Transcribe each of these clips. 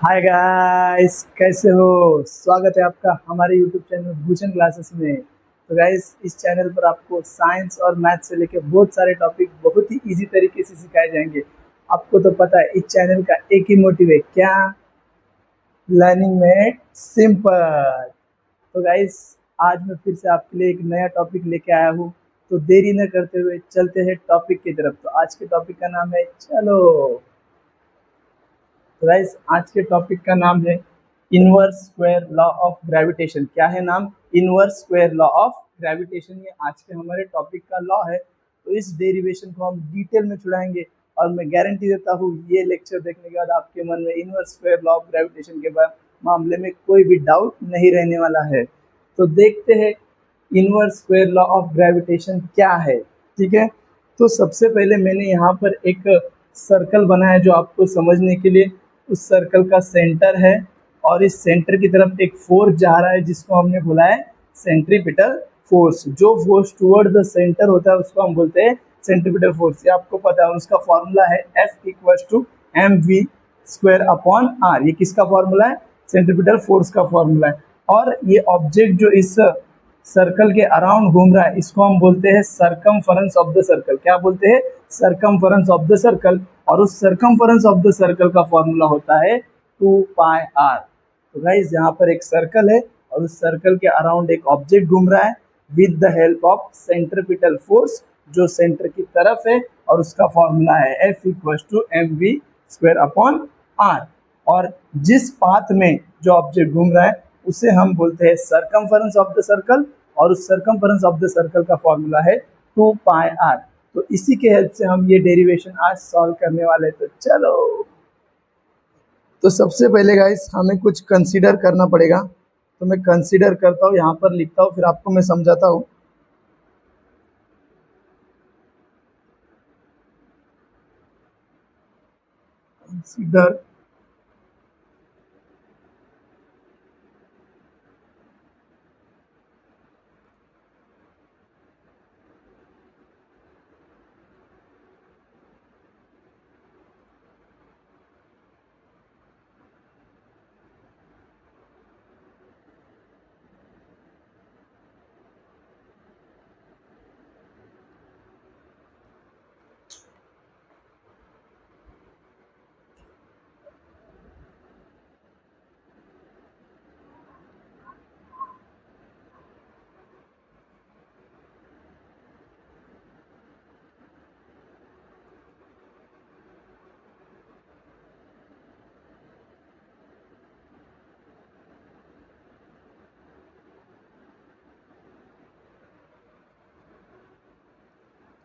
Hi guys, कैसे हो। स्वागत है आपका हमारे यूट्यूब चैनल भूषण क्लासेस में। तो गाइस, इस चैनल पर आपको साइंस और मैथ से लेकर बहुत सारे टॉपिक बहुत ही इजी तरीके से सिखाए जाएंगे। आपको तो पता है इस चैनल का एक ही मोटिव है, क्या? लर्निंग में सिंपल। तो गाइस, आज मैं फिर से आपके लिए एक नया टॉपिक लेके आया हूँ। तो देरी न करते हुए चलते हैं टॉपिक की तरफ। तो आज के टॉपिक का नाम है चलो। तो गाइस, आज के टॉपिक का नाम है inverse square law of gravitation. क्या है नाम? Inverse square law of gravitation. ये आज के हमारे टॉपिक का लॉ है। तो इस डेरिवेशन को हम डिटेल में छुड़ाएंगे और मैं गारंटी देता हूँ ये लेक्चर देखने के बाद आपके मन में inverse square law of gravitation के मामले में कोई भी डाउट नहीं रहने वाला है। तो देखते हैं inverse square law of gravitation क्या है। ठीक है, तो सबसे पहले मैंने यहाँ पर एक सर्कल बनाया जो आपको समझने के लिए। उस सर्कल का सेंटर है और इस सेंटर की तरफ एक फोर्स जा रहा है जिसको हमने बोला है सेंट्रीपिटल फोर्स। जो फोर्स टुवर्ड द सेंटर होता है उसको हम बोलते हैं सेंट्रीपिटल फोर्स। ये आपको पता है, उसका फॉर्मूला है F=mv² अपॉन r। ये किसका फॉर्मूला है? सेंट्रीपिटल फोर्स का फॉर्मूला है। और ये ऑब्जेक्ट जो इस सर्कल के अराउंड घूम रहा है इसको हम बोलते हैं सरकमफरेंस ऑफ द सर्कल। क्या बोलते हैं? Circumference of the circle. और उस सरकमफरेंस ऑफ द सर्कल का फॉर्मूला होता है 2πr। तो गाइस, यहाँ पर एक सर्कल है और उस सर्कल के अराउंड एक ऑब्जेक्ट घूम रहा है with the help of centripetal force जो सेंटर की तरफ है, और उसका फॉर्मूला है F=mv²/r। और जिस पाथ में जो ऑब्जेक्ट घूम रहा है उसे हम बोलते हैं सरकमफरेंस ऑफ द सर्कल, और उस सरकमफरेंस ऑफ द सर्कल का फॉर्मूला है 2πr। तो इसी के हेल्प से हम ये डेरिवेशन आज सॉल्व करने वाले हैं। तो चलो, तो सबसे पहले गाइस हमें कुछ कंसीडर करना पड़ेगा। तो मैं कंसीडर करता हूँ, यहाँ पर लिखता हूँ, फिर आपको मैं समझाता हूँ। कंसीडर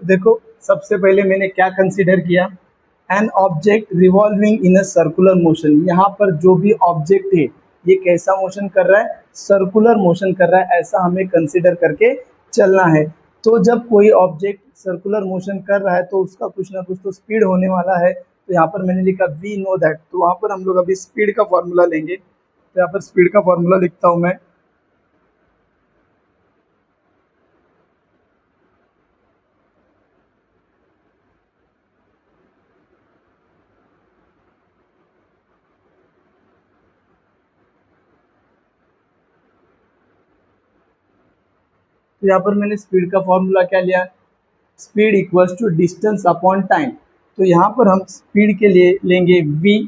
देखो, सबसे पहले मैंने क्या कंसीडर किया? An object revolving in a circular motion. यहाँ पर जो भी ऑब्जेक्ट है ये कैसा मोशन कर रहा है? सर्कुलर मोशन कर रहा है, ऐसा हमें कंसीडर करके चलना है। तो जब कोई ऑब्जेक्ट सर्कुलर मोशन कर रहा है तो उसका कुछ ना कुछ तो स्पीड होने वाला है। तो यहाँ पर मैंने लिखा वी नो दैट। तो वहाँ पर हम लोग अभी स्पीड का फॉर्मूला लेंगे। तो यहाँ पर स्पीड का फॉर्मूला लिखता हूँ मैं। तो यहाँ पर मैंने स्पीड का फॉर्मूला क्या लिया? Speed equals to distance upon time. तो यहाँ पर हम स्पीड के लिए लेंगे v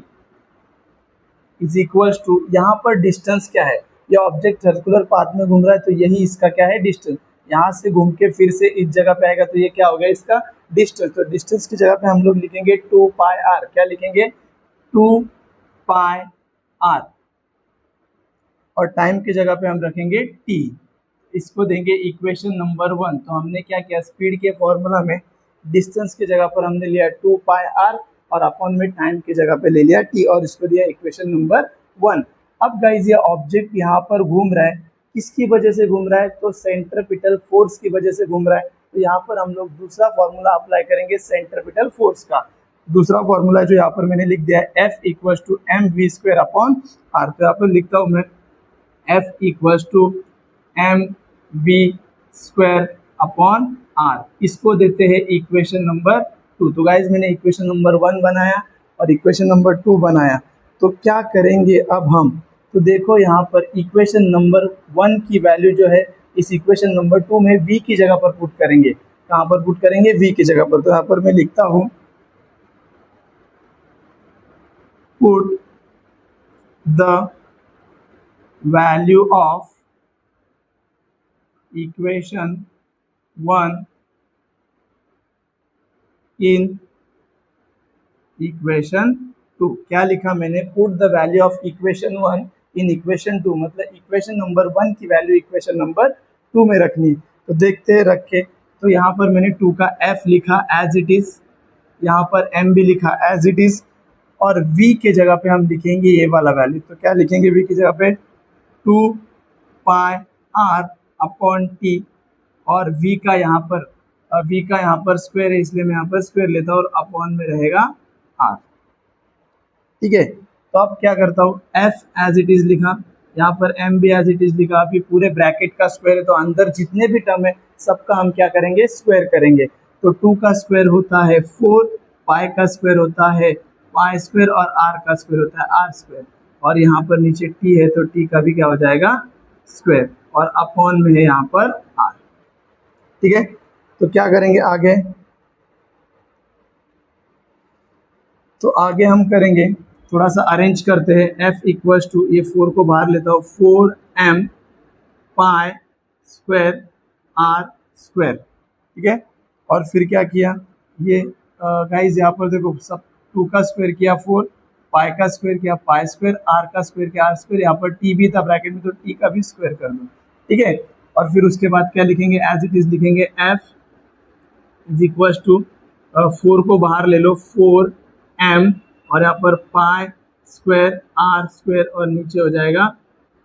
इज इक्वल्स टू, यहाँ पर डिस्टेंस क्या है? ये ऑब्जेक्ट सर्कुलर पाथ में घूम रहा है तो यही इसका क्या है? डिस्टेंस। यहाँ से घूम के फिर से इस जगह पे आएगा तो ये क्या होगा? इसका डिस्टेंस। तो डिस्टेंस की जगह पे हम लोग लिखेंगे 2πr। क्या लिखेंगे? 2πr। और टाइम की जगह पे हम रखेंगे t। इसको देंगे इक्वेशन नंबर 1। तो हमने क्या किया? स्पीड के फॉर्मूला में डिस्टेंस की जगह पर हमने लिया 2πr और अपॉन में टाइम की जगह पे ले लिया t और इसको दिया इक्वेशन नंबर 1। अब गाइज, ये ऑब्जेक्ट यहाँ पर घूम रहा है, किसकी वजह से घूम रहा है? तो सेंट्रीपिटल फोर्स की वजह से घूम रहा है। तो यहाँ पर हम लोग दूसरा फॉर्मूला अप्लाई करेंगे सेंट्रीपिटल फोर्स का। दूसरा फॉर्मूला जो यहाँ पर मैंने लिख दिया है F=mv²/r। तो यहाँ पर लिखता हूँ मैं F=mv²/r। इसको देते हैं इक्वेशन नंबर 2। तो गाइज, मैंने इक्वेशन नंबर 1 बनाया और इक्वेशन नंबर 2 बनाया। तो क्या करेंगे अब हम, तो देखो यहाँ पर इक्वेशन नंबर 1 की वैल्यू जो है इस इक्वेशन नंबर 2 में v की जगह पर पुट करेंगे। कहाँ पर पुट करेंगे? v की जगह पर। तो यहाँ पर मैं लिखता हूँ put the value of equation 1 in equation 2। क्या लिखा मैंने? Put the value of equation 1 in equation 2, मतलब इक्वेशन नंबर 1 की वैल्यू इक्वेशन नंबर 2 में रखनी। तो देखते हैं रख के। तो यहाँ पर मैंने 2 का f लिखा एज इट इज, यहाँ पर m भी लिखा एज इट इज, और v के जगह पे हम लिखेंगे ये वाला वैल्यू। तो क्या लिखेंगे v की जगह पे? 2 पाई r अपॉन t, और v का यहाँ पर स्क्वायर है इसलिए मैं यहाँ पर स्क्वायर लेता हूँ और अपॉन में रहेगा r। ठीक है, तो अब क्या करता हूँ, f एज इट इज लिखा, यहाँ पर m भी एज इट इज लिखा। अभी पूरे ब्रैकेट का स्क्वायर है तो अंदर जितने भी टर्म है सबका हम क्या करेंगे? स्क्वायर करेंगे। तो 2 का स्क्वायर होता है 4, पाई का स्क्वायर होता है पाई स्क्वायर, और r का स्क्वायर होता है r स्क्वायर, और यहाँ पर नीचे t है तो t का भी क्या हो जाएगा? स्क्वायर, और अपॉन में है यहाँ पर r। ठीक है, तो क्या करेंगे आगे? तो आगे हम करेंगे, थोड़ा सा अरेंज करते हैं। f इक्वल्स टू, ये 4 को बाहर लेता हूँ, 4m pi square r square. ठीक है, और फिर क्या किया ये गाइस, यहाँ पर देखो सब 2 का स्क्वायर किया 4, पाई का स्क्वायर किया पाई स्क्वायर, r का स्क्वायर किया r स्क्वायर, यहाँ पर t भी था ब्रैकेट में तो t का भी स्क्वायर कर दो। ठीक है, और फिर उसके बाद क्या लिखेंगे? एज इट इज लिखेंगे f इज इक्वल्स टू, 4 को बाहर ले लो, 4m, और यहाँ पर पाई स्क्वायर r स्क्वायर, और नीचे हो जाएगा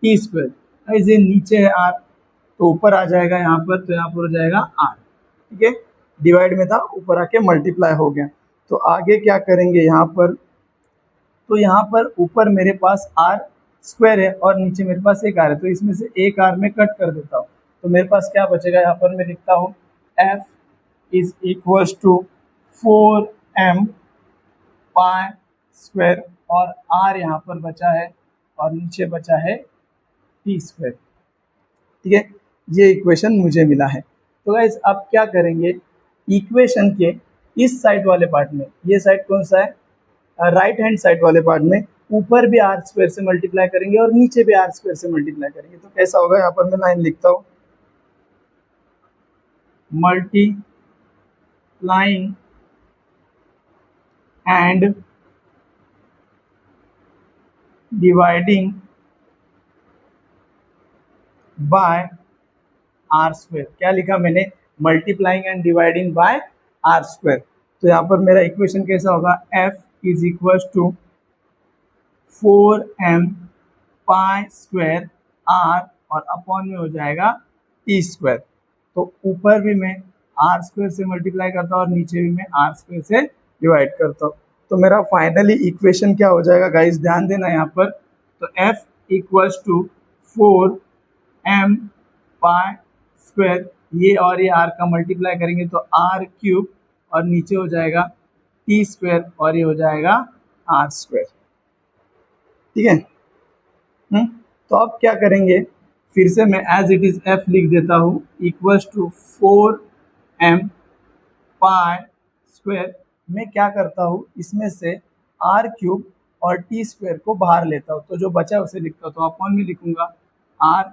t स्क्वायर। ऐसे नीचे है r तो ऊपर आ जाएगा यहाँ पर, तो यहाँ पर हो जाएगा r। ठीक है, डिवाइड में था, ऊपर आके मल्टीप्लाई हो गया। तो आगे क्या करेंगे यहाँ पर? तो यहाँ पर ऊपर मेरे पास r स्क्वायर है और नीचे मेरे पास एक r है, तो इसमें से एक r में कट कर देता हूँ। तो मेरे पास क्या बचेगा? यहाँ पर मैं लिखता हूँ f is equals to 4m pi square, और r यहाँ पर बचा है और नीचे बचा है t स्क्वायर। ठीक है, ये इक्वेशन मुझे मिला है। तो गाइस अब क्या करेंगे? इक्वेशन के इस साइड वाले पार्ट में, ये साइड कौन सा है? राइट हैंड साइड वाले पार्ट में ऊपर भी r स्क्वायर से मल्टीप्लाई करेंगे और नीचे भी r स्क्वायर से मल्टीप्लाई करेंगे। तो कैसा होगा? यहाँ पर मैं लाइन लिखता हूँ, multiplying and dividing by r square. क्या लिखा मैंने? Multiplying and dividing by r square. तो यहाँ पर मेरा इक्वेशन कैसा होगा? f is equal to 4m pi square r, और अपॉन में हो जाएगा t स्क्वायर। तो ऊपर भी मैं r स्क्वायर से मल्टीप्लाई करता हूँ और नीचे भी मैं r स्क्वायर से डिवाइड करता हूँ। तो मेरा फाइनली इक्वेशन क्या हो जाएगा गाइस? ध्यान देना यहाँ पर। तो f equals to 4m pi square, ये और ये r का मल्टीप्लाई करेंगे तो r क्यूब, और नीचे हो जाएगा t स्क्वायर, और ये हो जाएगा r स्क्वायर। ठीक है, तो अब क्या करेंगे? फिर से मैं एज इट इज f लिख देता हूँ equals to 4m pi square. मैं क्या करता हूँ, इसमें से r क्यूब और t स्क्वायर को बाहर लेता हूँ, तो जो बचा उसे लिखता हूँ। तो अपॉन में लिखूंगा r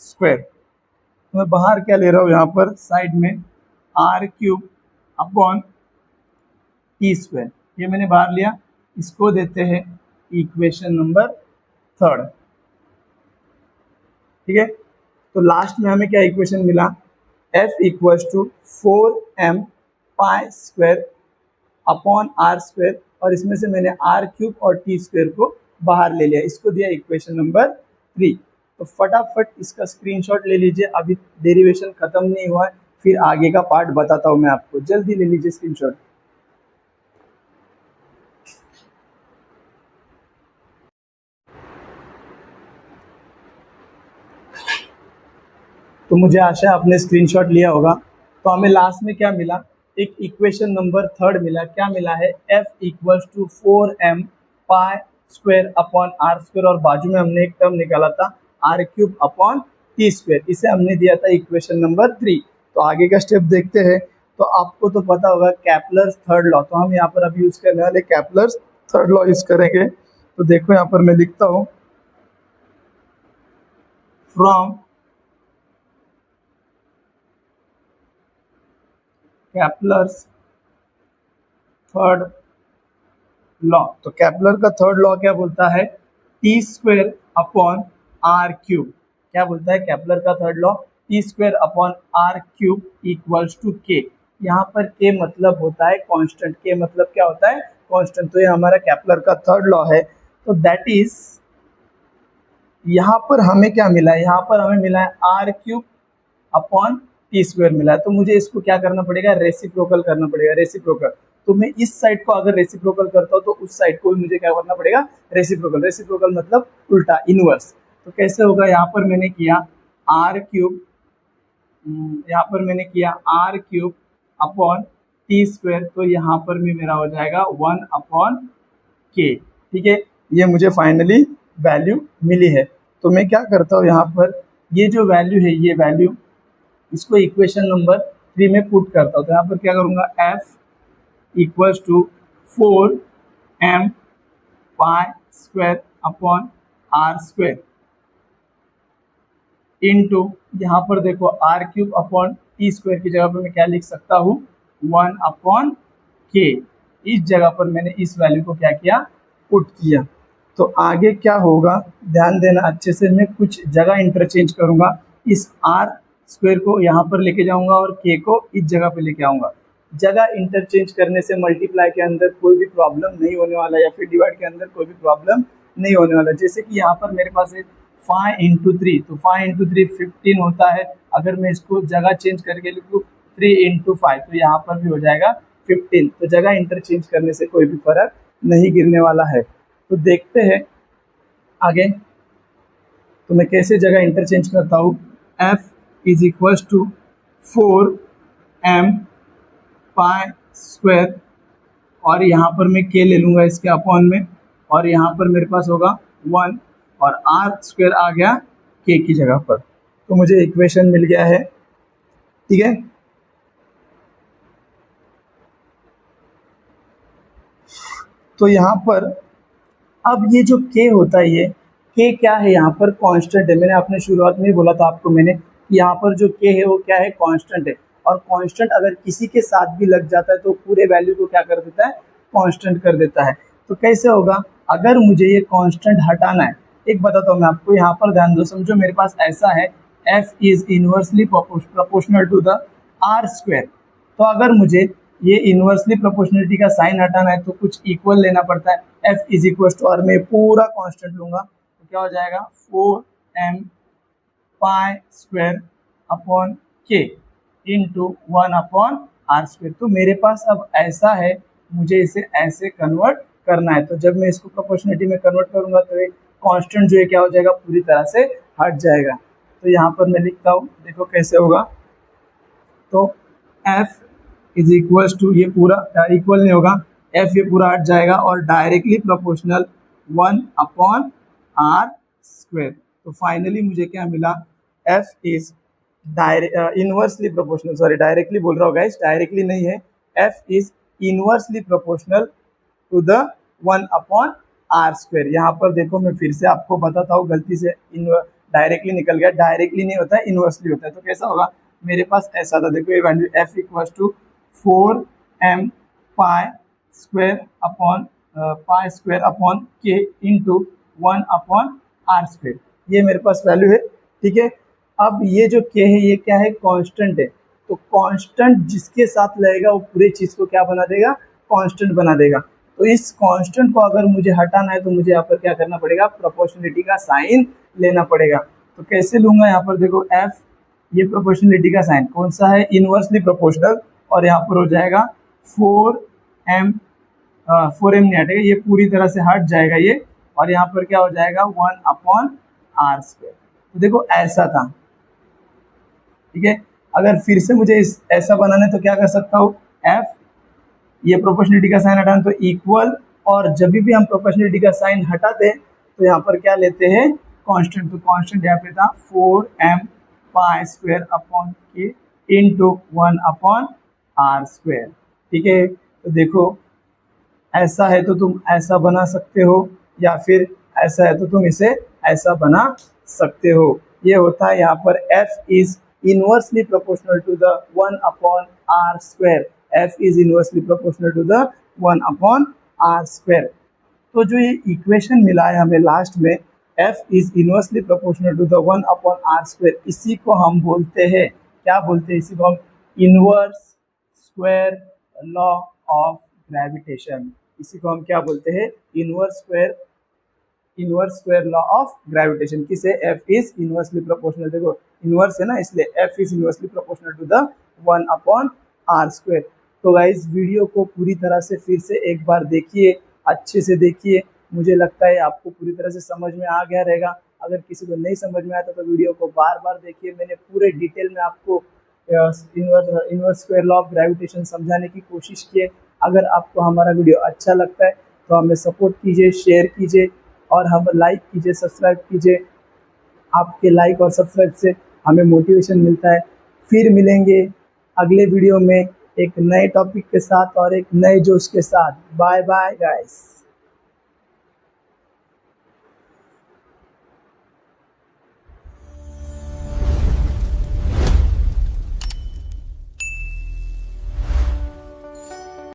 स्क्वायर। तो मैं बाहर क्या ले रहा हूँ? यहाँ पर साइड में r cube upon t square, ये मैंने बाहर लिया। इसको देते हैं इक्वेशन नंबर 3। ठीक है, तो लास्ट में हमें क्या इक्वेशन मिला? f equals to 4m pi square upon r square, और इसमें से मैंने r क्यूब और t स्क्वायर को बाहर ले लिया, इसको दिया इक्वेशन नंबर 3। तो फटाफट इसका स्क्रीनशॉट ले लीजिए, अभी डेरिवेशन खत्म नहीं हुआ है, फिर आगे का पार्ट बताता हूँ मैं आपको। जल्दी ले लीजिए स्क्रीनशॉट। तो मुझे आशा है आपने स्क्रीनशॉट लिया होगा। तो हमें लास्ट में क्या मिला? एक इक्वेशन नंबर 3 मिला। क्या मिला है? f equals to 4m pi square upon r square, और बाजू में हमने एक टर्म निकाला था r cube upon t square, इसे हमने दिया था इक्वेशन नंबर 3। तो आगे का स्टेप देखते हैं। तो आपको तो पता होगा कैपलर्स थर्ड लॉ, तो हम यहाँ पर अभी यूज करने वाले कैपलर्स थर्ड लॉ यूज करेंगे। तो देखो यहाँ पर मैं लिखता हूँ, फ्रॉम कैपलर्स थर्ड लॉ। तो कैपलर का थर्ड लॉ क्या बोलता है, t square upon r cube. क्या बोलता है कैपलर का third law, t square upon r cube equals to k. यहाँ पर के मतलब होता है कांस्टेंट, के मतलब क्या होता है कांस्टेंट। तो ये हमारा कैपलर का थर्ड लॉ है। तो दैट इज, यहाँ पर हमें क्या मिला है, यहाँ पर हमें मिला है r cube upon t square मिला है। तो मुझे इसको क्या करना पड़ेगा, रेसिप्रोकल करना पड़ेगा, रेसिप्रोकल। तो मैं इस साइड को अगर रेसिप्रोकल करता हूँ तो उस साइड को भी मुझे क्या करना पड़ेगा, रेसिप्रोकल। रेसिप्रोकल मतलब उल्टा, इनवर्स। तो कैसे होगा, यहाँ पर मैंने किया आर क्यूब, यहाँ पर मैंने किया r cube upon t square, तो यहाँ पर भी मेरा हो जाएगा 1 अपॉन के। ठीक है, ये मुझे फाइनली वैल्यू मिली है। तो मैं क्या करता हूँ, यहाँ पर ये जो वैल्यू है, ये वैल्यू इसको इक्वेशन नंबर 3 में पुट करता हूँ। तो यहाँ पर क्या करूँगा, f equals to 4m pi square upon r square into, यहाँ पर देखो r cube upon t square की जगह पर मैं क्या लिख सकता हूँ, 1 अपॉन के। इस जगह पर मैंने इस वैल्यू को क्या किया, पुट किया। तो आगे क्या होगा, ध्यान देना अच्छे से, मैं कुछ जगह इंटरचेंज करूँगा। इस आर स्क्वायर को यहाँ पर लेके जाऊँगा और के को इस जगह पे लेके आऊँगा। जगह इंटरचेंज करने से मल्टीप्लाई के अंदर कोई भी प्रॉब्लम नहीं होने वाला, या फिर डिवाइड के अंदर कोई भी प्रॉब्लम नहीं होने वाला। जैसे कि यहाँ पर मेरे पास है 5 इंटू 3, तो 5 इंटू 3 15 होता है। अगर मैं इसको जगह चेंज करके लिखूँ 3 इंटू 5, तो यहाँ पर भी हो जाएगा 15। तो जगह इंटरचेंज करने से कोई भी फर्क नहीं गिरने वाला है। तो देखते हैं आगे, तो मैं कैसे जगह इंटरचेंज करता हूँ। F is equals to 4m pi square, और यहाँ पर मैं के ले लूँगा इसके अपॉन में, और यहाँ पर मेरे पास होगा 1, और आर स्क्वायर आ गया के की जगह पर। तो मुझे इक्वेशन मिल गया है। ठीक है, तो यहाँ पर अब ये जो के होता है, ये के क्या है, यहाँ पर कांस्टेंट है। मैंने अपने शुरुआत में ही बोला था आपको मैंने, यहाँ पर जो के है वो क्या है, कांस्टेंट है। और कांस्टेंट अगर किसी के साथ भी लग जाता है तो पूरे वैल्यू को क्या कर देता है, कांस्टेंट कर देता है। तो कैसे होगा, अगर मुझे ये कांस्टेंट हटाना है, एक बताता हूँ मैं आपको, यहाँ पर ध्यान दो, समझो मेरे पास ऐसा है, f is inversely proportional to the r square. तो अगर मुझे ये इनवर्सली प्रोपोर्शनलिटी का साइन हटाना है तो कुछ इक्वल लेना पड़ता है। एफ इज इक्वल टू, और मैं पूरा कांस्टेंट लूंगा तो क्या हो जाएगा, 4m pi square upon k into 1 upon r square. तो मेरे पास अब ऐसा है, मुझे इसे ऐसे कन्वर्ट करना है। तो जब मैं इसको प्रोपोर्शनलिटी में कन्वर्ट करूंगा तो ये कांस्टेंट जो है क्या हो जाएगा, पूरी तरह से हट जाएगा। तो यहाँ पर मैं लिखता हूँ, देखो कैसे होगा। तो एफ इज इक्वल्स टू, ये पूरा इक्वल नहीं होगा, एफ ये पूरा हट जाएगा, और directly proportional 1 upon r square. तो फाइनली मुझे क्या मिला, f is inversely proportional, sorry directly बोल रहा हूँ गाइस, डायरेक्टली नहीं है, f is inversely proportional to the 1 upon r square. यहाँ पर देखो मैं फिर से आपको बताता हूँ, गलती से डायरेक्टली निकल गया, डायरेक्टली नहीं होता है, इनवर्सली होता है। तो कैसा होगा, मेरे पास ऐसा था, देखो ये value f equals to 4m pi square upon k into 1 upon r square, ये मेरे पास वैल्यू है। ठीक है, अब ये जो के है ये क्या है, कांस्टेंट है। तो कांस्टेंट जिसके साथ लगेगा वो पूरी चीज को क्या बना देगा, कांस्टेंट बना देगा। तो इस कांस्टेंट को अगर मुझे हटाना है तो मुझे यहाँ पर क्या करना पड़ेगा, प्रोपोर्शनलिटी का साइन लेना पड़ेगा। तो कैसे लूंगा, यहाँ पर देखो एफ, ये प्रोपोर्शनलिटी का साइन कौन सा है, इनवर्सली प्रोपोर्शनल, और यहाँ पर हो जाएगा 4m नहीं हटेगा, ये पूरी तरह से हट जाएगा ये, और यहाँ पर क्या हो जाएगा 1 अपॉन आर स्क्वायर। तो देखो ऐसा था। ठीक है, अगर फिर से मुझे ऐसा बनाना है तो क्या कर सकता हूँ, एफ ये प्रोपोर्शनलिटी का साइन हटाना, तो इक्वल और जब भी हम प्रोपोर्शनलिटी का साइन हटाते हैं तो यहाँ पर क्या लेते हैं, कांस्टेंट। तो कांस्टेंट यहाँ पे था 4m pi square upon k into 1/r²। ठीक है, तो देखो ऐसा है तो तुम ऐसा बना सकते हो, या फिर ऐसा है तो तुम इसे ऐसा बना सकते हो। ये होता है यहाँ पर f is inversely proportional to the 1/r²। f is inversely proportional to the 1/r²। तो जो ये इक्वेशन मिला है हमें लास्ट में, f is inversely proportional to the 1/r², इसी को हम बोलते हैं, क्या बोलते हैं, इसी को हम inverse square law of gravitation, इसी को हम क्या बोलते हैं, inverse square law of gravitation. किसे, f इज इनवर्सली प्रोपोर्शनल, देखो इनवर्स है ना, इसलिए f is inversely proportional to the 1/r²। तो गाइस वीडियो को पूरी तरह से फिर से एक बार देखिए, अच्छे से देखिए, मुझे लगता है आपको पूरी तरह से समझ में आ गया रहेगा। अगर किसी को नहीं समझ में आता तो वीडियो को बार बार देखिए, मैंने पूरे डिटेल में आपको inverse square law of gravitation समझाने की कोशिश की है। अगर आपको हमारा वीडियो अच्छा लगता है तो हमें सपोर्ट कीजिए, शेयर कीजिए और हम लाइक कीजिए, सब्सक्राइब कीजिए। आपके लाइक और सब्सक्राइब से हमें मोटिवेशन मिलता है। फिर मिलेंगे अगले वीडियो में एक नए टॉपिक के साथ और एक नए जोश के साथ। Bye bye guys.